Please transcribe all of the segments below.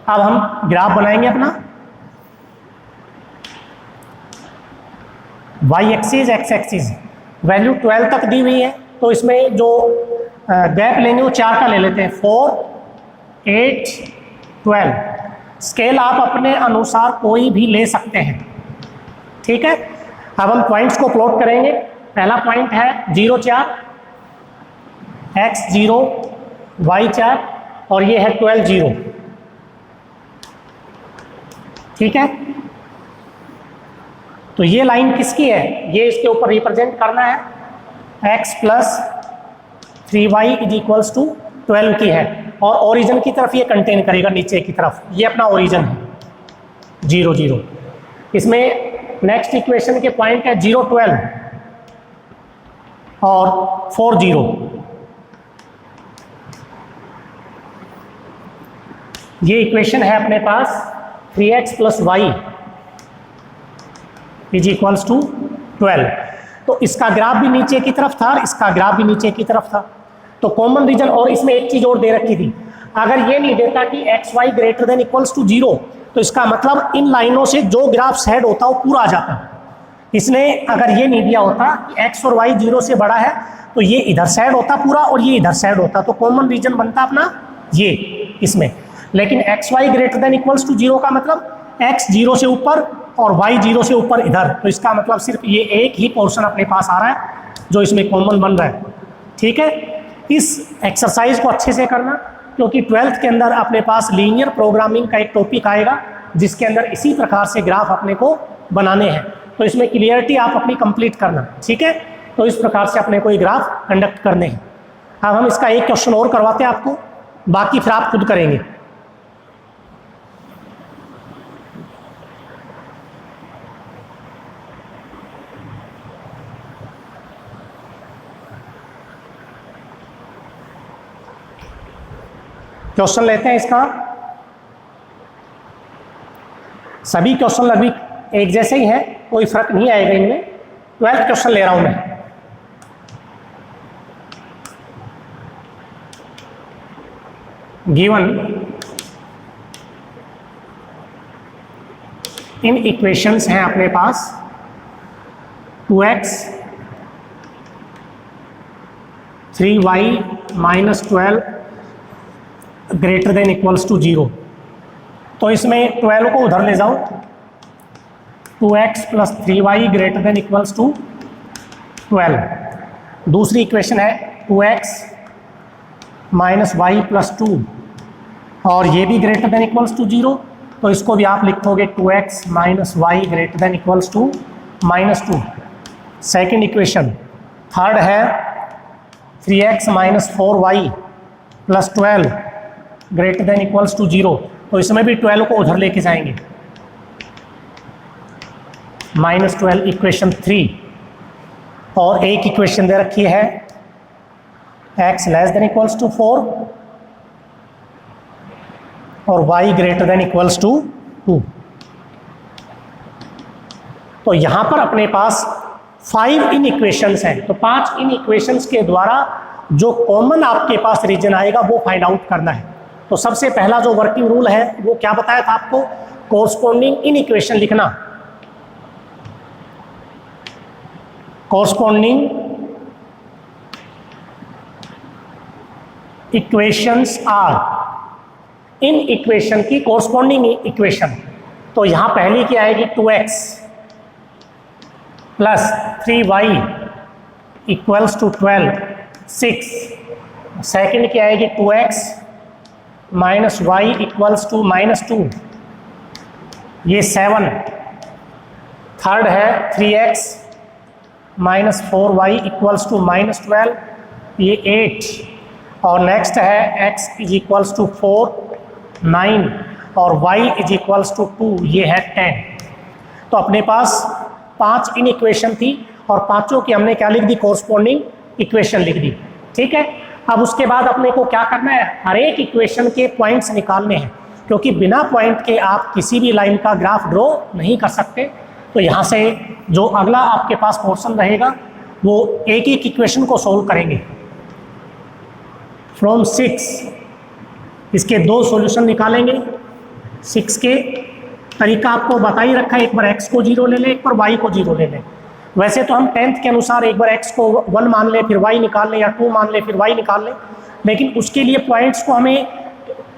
अब हम ग्राफ बनाएंगे अपना। Y axis X axis value 12 तक दी हुई है, तो इसमें जो गैप लेंगे वो 4 का ले लेते हैं, 4, 8, 12। स्केल आप अपने अनुसार कोई भी ले सकते हैं, ठीक है। अब हम पॉइंट्स को प्लॉट करेंगे। पहला पॉइंट है 0, 4, x 0, y 4 और ये है 12, 0, ठीक है। तो ये लाइन किसकी है, ये इसके ऊपर रिप्रेजेंट करना है, x plus 3y is equals to 12 की है, और ओरिजिन की तरफ ये कंटेन करेगा, नीचे की तरफ ये अपना ओरिजिन है 0, 0। इसमें नेक्स्ट इक्वेशन के पॉइंट है 0, 12 और 4, 0। ये इक्वेशन है अपने पास 3x plus Y is equals to 12। तो इसका ग्राफ भी नीचे की तरफ था, इसका ग्राफ भी नीचे की तरफ था, तो कॉमन रीजन। और इसमें एक चीज और दे रखी थी, अगर ये नहीं देता कि X Y greater than equals to 0, तो इसका मतलब इन लाइनों से जो ग्राफ सेड होता वो पूरा आ जाता। इसने अगर ये नहीं दिया होता कि एक्स और वाई 0 से बड़ा है, तो ये इधर साइड होता पूरा और ये इधर साइड होता, तो कॉमन रीजन बनता अपना ये इसमें। लेकिन X Y greater than equals to 0 का मतलब एक्स 0 से ऊपर और वाई 0 से ऊपर इधर, तो इसका मतलब सिर्फ ये एक ही पोर्शन अपने पास आ रहा है जो इसमें कॉमन बन रहा है, ठीक है। इस एक्सरसाइज को अच्छे से करना, क्योंकि 12th के अंदर अपने पास लीनियर प्रोग्रामिंग का एक टॉपिक आएगा जिसके अंदर इसी प्रकार से ग्राफ अपने को बनाने हैं, तो इसमें क्लियरिटी आप अपनी कंप्लीट करना, ठीक है। तो इस प्रकार से अपने को ये ग्राफ कंडक्ट करने हैं। अब हम इसका एक क्वेश्चन और करवाते हैं आपको, बाकी फिर आप खुद करेंगे। क्वेश्चन लेते हैं इसका। सभी क्वेश्चन लगभग एक जैसे ही हैं, कोई फर्क नहीं आएगा इनमें। 12th क्वेश्चन ले रहा हूं मैं। गिवन इन इक्वेशंस हैं अपने पास 2x 3y minus 12 greater than equals to 0। तो इसमें 12 को उधर ले जाओ, 2x plus 3y greater than equals to 12। दूसरी इक्वेशन है 2x माइनस वाई प्लस 2 और ये भी ग्रेटर देन इक्वल्स टू 0, तो इसको भी आप लिखोगे 2x minus Y greater than equals to -2। Second equation. Third है 3x माइनस 4y plus 12 greater than equals to 0, तो इसमें भी 12 को उधर लेके जाएंगे, -12 इक्वेशन 3। और एक इक्वेशन दे रखी है x less than equals to 4 और y greater than equals to 2। तो यहां पर अपने पास 5 इन इक्वेशंस हैं, तो 5 इन इक्वेशंस के द्वारा जो कॉमन आपके पास रीजन आएगा वो फाइंड आउट करना है। तो सबसे पहला जो वर्किंग रूल है वो क्या बताया था आपको, कोरस्पॉन्डिंग इन इक्वेशन लिखना। Corresponding equations are inequation की कोरस्पॉन्डिंग इक्वेशन। तो यहां पहली क्या आएगी 2x plus 3y equals to 12 6। Second क्या आएगी 2x minus Y equals to -2, ये 7। थर्ड है 3x माइनस 4y इक्वल्स टू -12, ये 8। और नेक्स्ट है x इज इक्वल्स टू 4 9 और y इज इक्वल्स टू 2, ये है 10। तो अपने पास 5 इन इक्वेशन थी और पांचों की हमने क्या लिख दी, कोरस्पॉन्डिंग इक्वेशन लिख दी, ठीक है। अब उसके बाद अपने को क्या करना है, हर एक इक्वेशन के पॉइंट्स निकालने हैं, क्योंकि बिना पॉइंट के आप किसी भी लाइन का ग्राफ ड्रॉ नहीं कर सकते। तो यहाँ से जो अगला आपके पास पोर्शन रहेगा वो एक एक इक्वेशन को सोल्व करेंगे। फ्रॉम 6 इसके 2 सॉल्यूशन निकालेंगे, 6 के तरीका आपको बता ही रखा है, एक बार x को 0 ले लें, एक बार y को 0 ले लें। वैसे तो हम 10th के अनुसार एक बार x को 1 मान लें, फिर y निकाल लें, या 2 मान लें, फिर y निकाल लें, लेकिन उसके लिए पॉइंट्स को हमें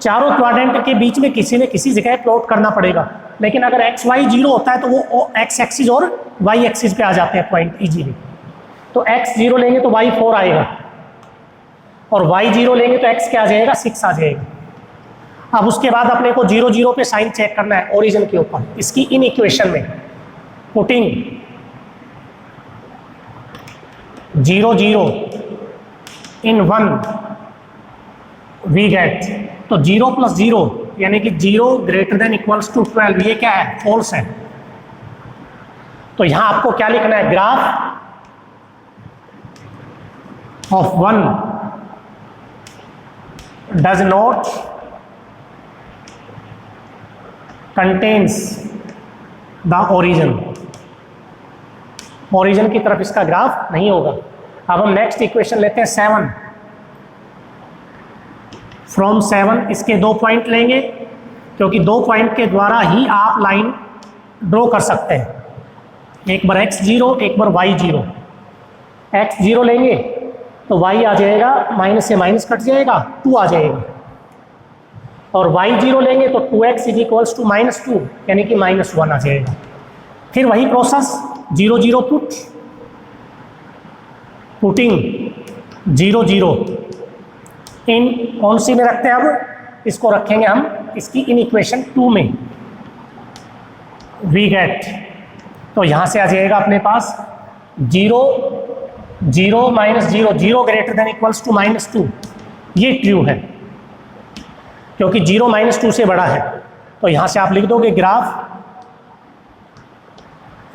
चारों क्वाड्रेंट के बीच में किसी न किसी जगह प्लॉट करना पड़ेगा। लेकिन अगर एक्स वाई 0 होता है तो वो एक्स एक्सिस और वाई एक्सिस पे आ जाते हैं पॉइंट इजीली। तो x 0 लेंगे तो y 4 आएगा, और y 0 लेंगे तो x क्या आ जाएगा, 6 आ जाएगा। अब उसके बाद अपने को 0 0 पे साइन चेक करना है ओरिजिन के ऊपर। इसकी इन इक्वेशन में पुटिंग 0 0 इन 1 वी गेट, तो 0 + 0 यानी कि 0 > 12, ये क्या है, फॉल्स है। तो यहां आपको क्या लिखना है, graph of 1 does not contains the origin, origin की तरफ इसका ग्राफ नहीं होगा। अब हम नेक्स्ट इक्वेशन लेते हैं 7। फ्रॉम 7 इसके 2 पॉइंट लेंगे, क्योंकि 2 पॉइंट के द्वारा ही आप लाइन ड्रॉ कर सकते हैं, एक बार x0 एक बार y0। x0 लेंगे तो y आ जाएगा, माइनस से माइनस कट जाएगा, 2 आ जाएगा, और y0 लेंगे तो 2x = -2 यानी कि -1 आ जाएगा। फिर वही प्रोसेस 0 0 पुटिंग 0 0 इन कौन सी में रखते हैं, अब इसको रखेंगे हम इसकी इन इक्वेशन 2 में, वी गेट, तो यहां से आ जाएगा अपने पास 0 0 -0 0 > -2, ये ट्रू है क्योंकि 0 -2 से बड़ा है। तो यहां से आप लिख दोगे graph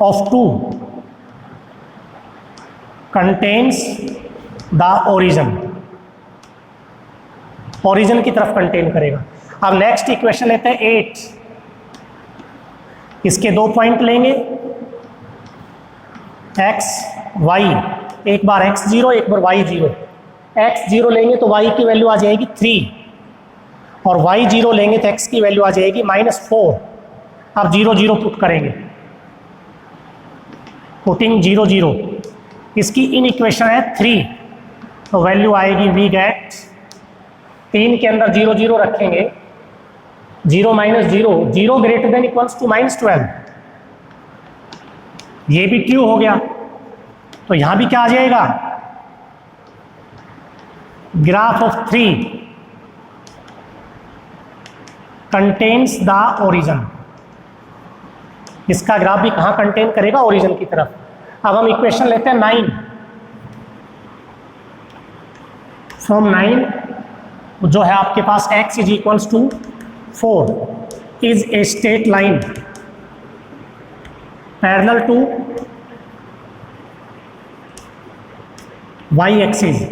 of 2 contains the origin, origin की तरफ कंटेन करेगा। अब नेक्स्ट इक्वेशन लेते हैं 8। इसके 2 पॉइंट लेंगे, x y, एक बार x0 एक बार y0। x0 लेंगे तो y की वैल्यू आ जाएगी 3, और y0 लेंगे तो x की वैल्यू आ जाएगी -4। अब 0 0 पुट करेंगे, पुटिंग 0 0, इसकी इन इक्वेशन है 3, तो वैल्यू आएगी वी गेट, 3 के अंदर 0 0 रखेंगे, 0 - 0 0 > -12, ये भी ट्रू हो गया। तो यहां भी क्या आ जाएगा, graph of 3 contains the origin, इसका ग्राफ भी कहां कंटेन करेगा, ओरिजिन की तरफ। अब हम इक्वेशन लेते हैं 9। फ्रॉम 9 जो है आपके पास x = 4 is a straight line parallel to y axis,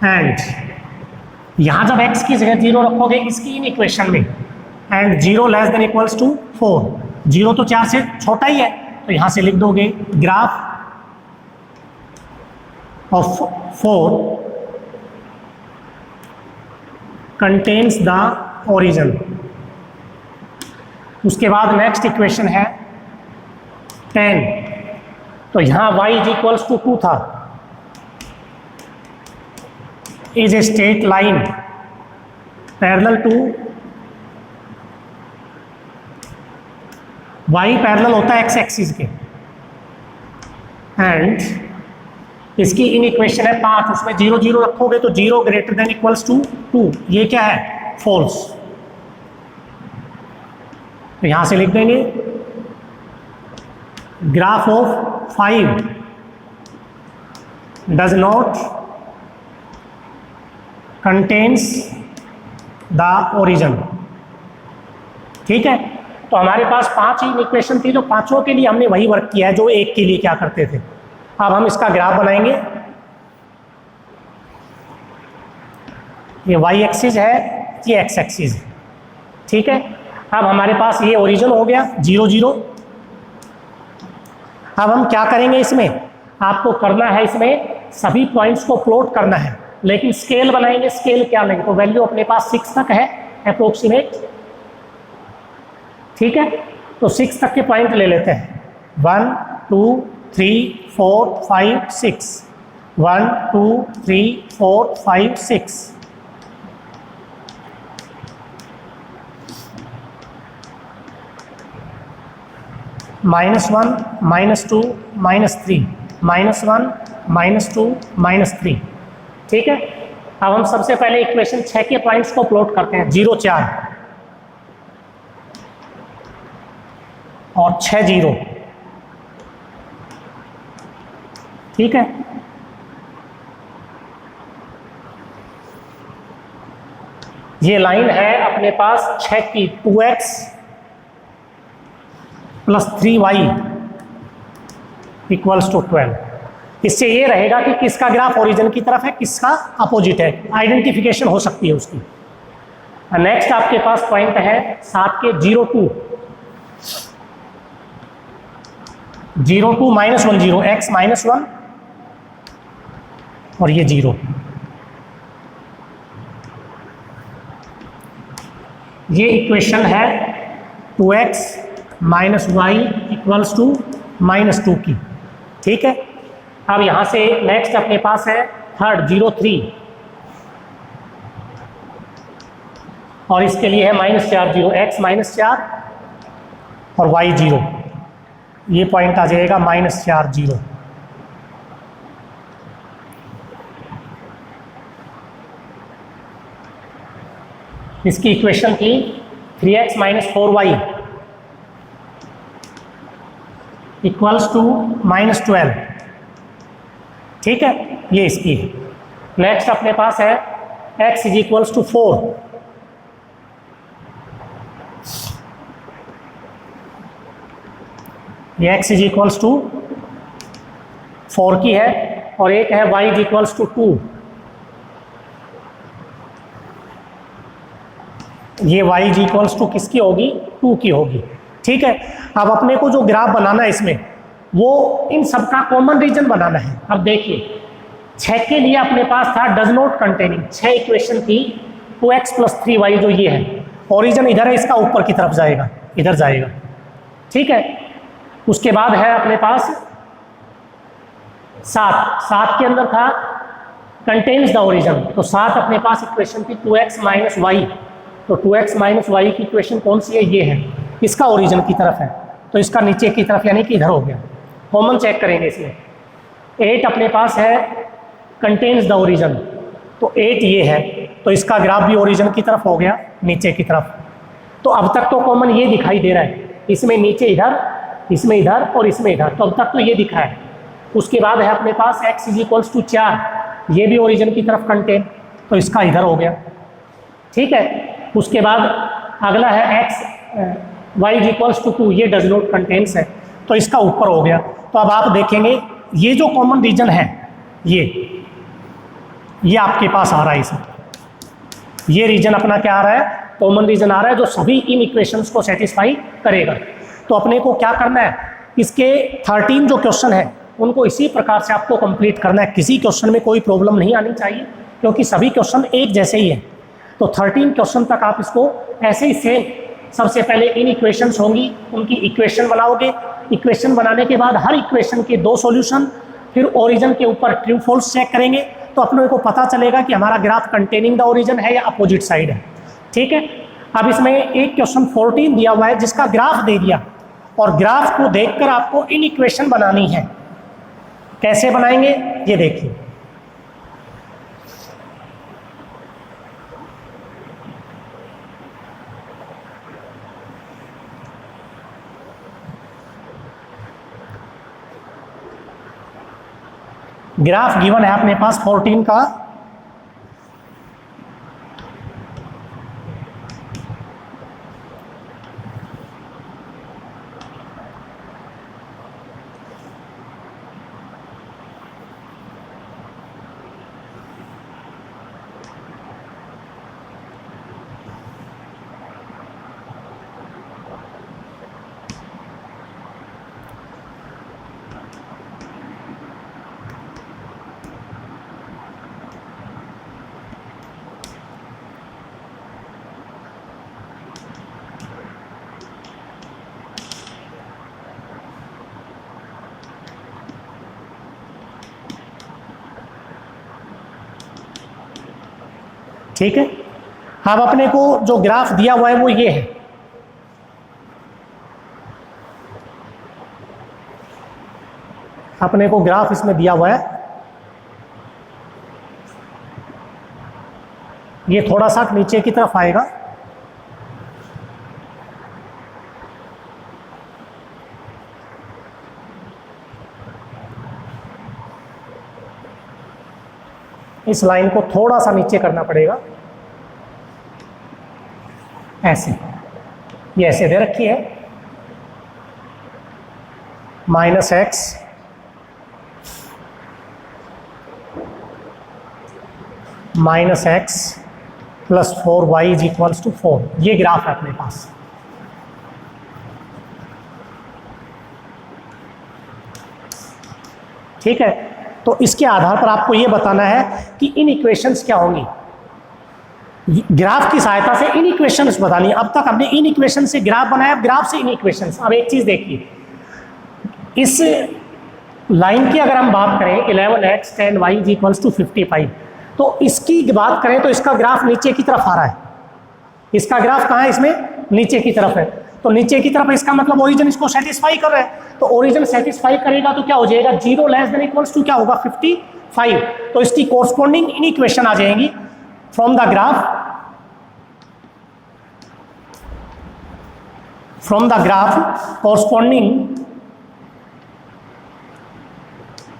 and यहां जब x की जगह 0 रखोगे इसकी इन इक्वेशन में, एंड 0 < 4, 0 तो 4 से छोटा ही है, तो यहां से लिख दोगे graph of 4 contains the origin. उसके बाद नेक्स्ट इक्वेशन है 10, तो यहां y = 2 था, is a straight line parallel to y, parallel होता है x एक्सिस के, एंड इसकी इन इक्वेशन है 5, उसमें 0 0 रखोगे तो 0 > 2, ये क्या है, फॉल्स। तो यहां से लिख देंगे graph of 5 does not contains the origin. ठीक है, तो हमारे पास 5 ही इक्वेशन थी, तो पांचों के लिए हमने वही वर्क किया है जो एक के लिए क्या करते थे। अब हम इसका ग्राफ बनाएंगे, ये y एक्सिस है, ये x एक्सिस है, ठीक है। अब हमारे पास ये ओरिजिन हो गया 0 0। अब हम क्या करेंगे, इसमें आपको करना है, इसमें सभी पॉइंट्स को प्लॉट करना है, लेकिन स्केल बनाएंगे। स्केल क्या लेंगे, तो वैल्यू अपने पास 6 तक है अप्रोक्सीमेट, ठीक है, तो 6 तक के पॉइंट ले लेते हैं। 1 2 3 4 5 6, 1 2 3 4 5 6, -1 -2 -3, -1 -2 -3। ठीक है, अब हम सबसे पहले इक्वेशन 6 के पॉइंट्स को प्लॉट करते हैं। 0 4 और 6 0। ठीक है, ये लाइन है अपने पास 6 की, 2x + 3y = 12। इससे ये रहेगा कि किसका ग्राफ ओरिजिन की तरफ है, किसका अपोजिट है, आइडेंटिफिकेशन हो सकती है उसकी। नेक्स्ट आपके पास पॉइंट है 7 के 0 2 0 2 -1 0, x -1 और ये 0। ये इक्वेशन है 2x - y = -2 की। ठीक है, अब यहां से नेक्स्ट अपने पास है थर्ड 0 3 और इसके लिए है -4 0, x -4 और y 0। ये पॉइंट आ जाएगा -4 0। इसकी इक्वेशन थी 3x - 4y = -12। ठीक है, ये इसकी है। नेक्स्ट अपने पास है x = 4, ये x = 4 की है और एक है y = 2, ये y = किसकी होगी, 2 की होगी। ठीक है, अब अपने को जो ग्राफ बनाना है इसमें, वो इन सबका कॉमन रीजन बनाना है। अब देखिए 6 के लिए अपने पास था डज नॉट कंटेनिंग, 6 इक्वेशन थी 2x + 3y जो ये है, ओरिजिन इधर है, इसका ऊपर की तरफ जाएगा, इधर जाएगा। ठीक है, उसके बाद है अपने पास 7 के अंदर था कंटेन्स द ओरिजिन, तो 7 अपने पास इक्वेशन थी 2x - y, तो 2x - y की इक्वेशन कौन सी है, ये है, इसका ओरिजिन की तरफ है, तो इसका नीचे की तरफ यानी कि इधर हो गया। कॉमन चेक करेंगे इसमें। 8 अपने पास है कंटेन्स द ओरिजिन, तो 8 ये है, तो इसका ग्राफ भी ओरिजिन की तरफ हो गया, नीचे की तरफ। तो अब तक तो कॉमन ये दिखाई दे रहा है, इसमें नीचे इधर, इसमें इधर और इसमें इधर, तो अब तक तो ये दिखा है। उसके बाद है अपने पास x = 4, ये भी ओरिजिन की तरफ कंटेन, तो इसका इधर हो गया। ठीक है, उसके बाद अगला है y = 2, ये डज नॉट कंटेन्स है, तो इसका ऊपर हो गया। तो अब आप देखेंगे ये जो कॉमन रीजन है, ये आपके पास आ रहा है, इसमें ये रीजन अपना क्या आ रहा है, कॉमन रीजन आ रहा है, जो सभी इन इक्वेशंस को सेटिस्फाई करेगा। तो अपने को क्या करना है, इसके 13 जो क्वेश्चन है उनको इसी प्रकार से आपको कंप्लीट करना है। किसी क्वेश्चन में कोई प्रॉब्लम नहीं आनी चाहिए, क्योंकि सभी क्वेश्चन एक जैसे ही हैं। तो 13 क्वेश्चन तक आप इसको ऐसे ही सेम, सबसे पहले इन इक्वेशंस होंगी, उनकी इक्वेशन बनाओगे, इक्वेशन बनाने के बाद हर इक्वेशन के 2 सॉल्यूशन, फिर ओरिजिन के ऊपर ट्रू फॉल्स चेक करेंगे, तो अपने को पता चलेगा कि हमारा ग्राफ कंटेनिंग द ओरिजिन है या अपोजिट साइड है। ठीक है, अब इसमें एक क्वेश्चन 14 दिया हुआ है जिसका ग्राफ दे दिया, और ग्राफ को देखकर आपको इन इक्वेशन बनानी है। कैसे बनाएंगे ये देखिए। ग्राफ गिवन है अपने पास 14 का, ठीक है, अब अपने को जो ग्राफ दिया हुआ है वो ये है। अपने को ग्राफ इसमें दिया हुआ है, ये थोड़ा सा नीचे की तरफ आएगा, इस लाइन को थोड़ा सा नीचे करना पड़ेगा, ऐसे, ये ऐसे दे रखी है, -x -x + 4y = 4, ये ग्राफ है अपने पास। ठीक है, तो इसके आधार पर आपको ये बताना है कि इन इक्वेशंस क्या होंगी। ग्राफ की सहायता से इन इक्वेशंस बतानी है। अब तक हमने इन इक्वेशन से ग्राफ बनाया, अब ग्राफ से इन इक्वेशंस। अब एक चीज देखिए, इस लाइन की अगर हम बात करें 11x 10y = 55, तो इसकी बात करें तो इसका ग्राफ नीचे की तरफ आ रहा है। इसका ग्राफ कहाँ है, इसमें नीचे की तरफ है, तो नीचे की तरफ इसका मतलब ओरिजिन इसको सेटिस्फाई कर रहा है। तो ओरिजिन सेटिस्फाई करेगा तो क्या हो जाएगा, 0 <= क्या होगा, 55। तो इसकी कोरस्पॉन्डिंग इन इक्वेशन आ जाएंगी from the graph corresponding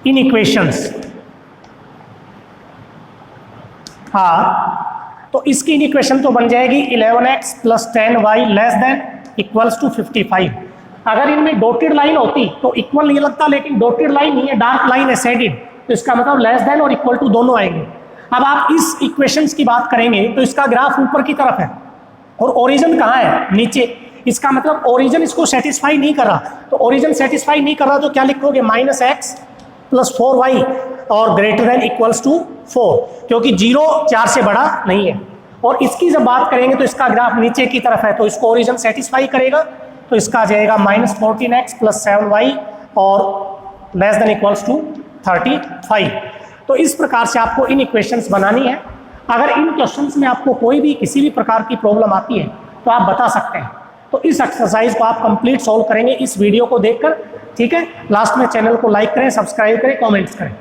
in equations. हाँ, तो इसकी इन इक्वेशन तो बन जाएगी 11x + 10y = 55। अगर इनमें डॉटेड लाइन होती तो इक्वल नहीं लगता, लेकिन डॉटेड लाइन नहीं है, डार्क लाइन है शेडेड, तो इसका मतलब <= और = दोनों आएंगे। अब आप इस इक्वेशंस की बात करेंगे तो इसका ग्राफ ऊपर की तरफ है और ओरिजिन कहाँ है, नीचे। इसका मतलब ओरिजिन इसको सेटिस्फाई नहीं कर रहा, तो ओरिजिन सेटिस्फाई नहीं कर रहा तो क्या लिखोगे, -x + 4y और > 4, क्योंकि 0 4 से बड़ा नहीं है। और इसकी जब बात करेंगे तो इसका ग्राफ नीचे की तरफ है, तो इसको ओरिजिन सेटिस्फाई करेगा, तो इसका आ जाएगा -14x + 7y और <= 35। तो इस प्रकार से आपको इन इक्वेशंस बनानी है। अगर इन क्वेश्चंस में आपको कोई भी किसी भी प्रकार की प्रॉब्लम आती है तो आप बता सकते हैं। तो इस एक्सरसाइज को आप कंप्लीट सॉल्व करेंगे इस वीडियो को देखकर। ठीक है, लास्ट में चैनल को लाइक करें, सब्सक्राइब करें, कमेंट्स करें।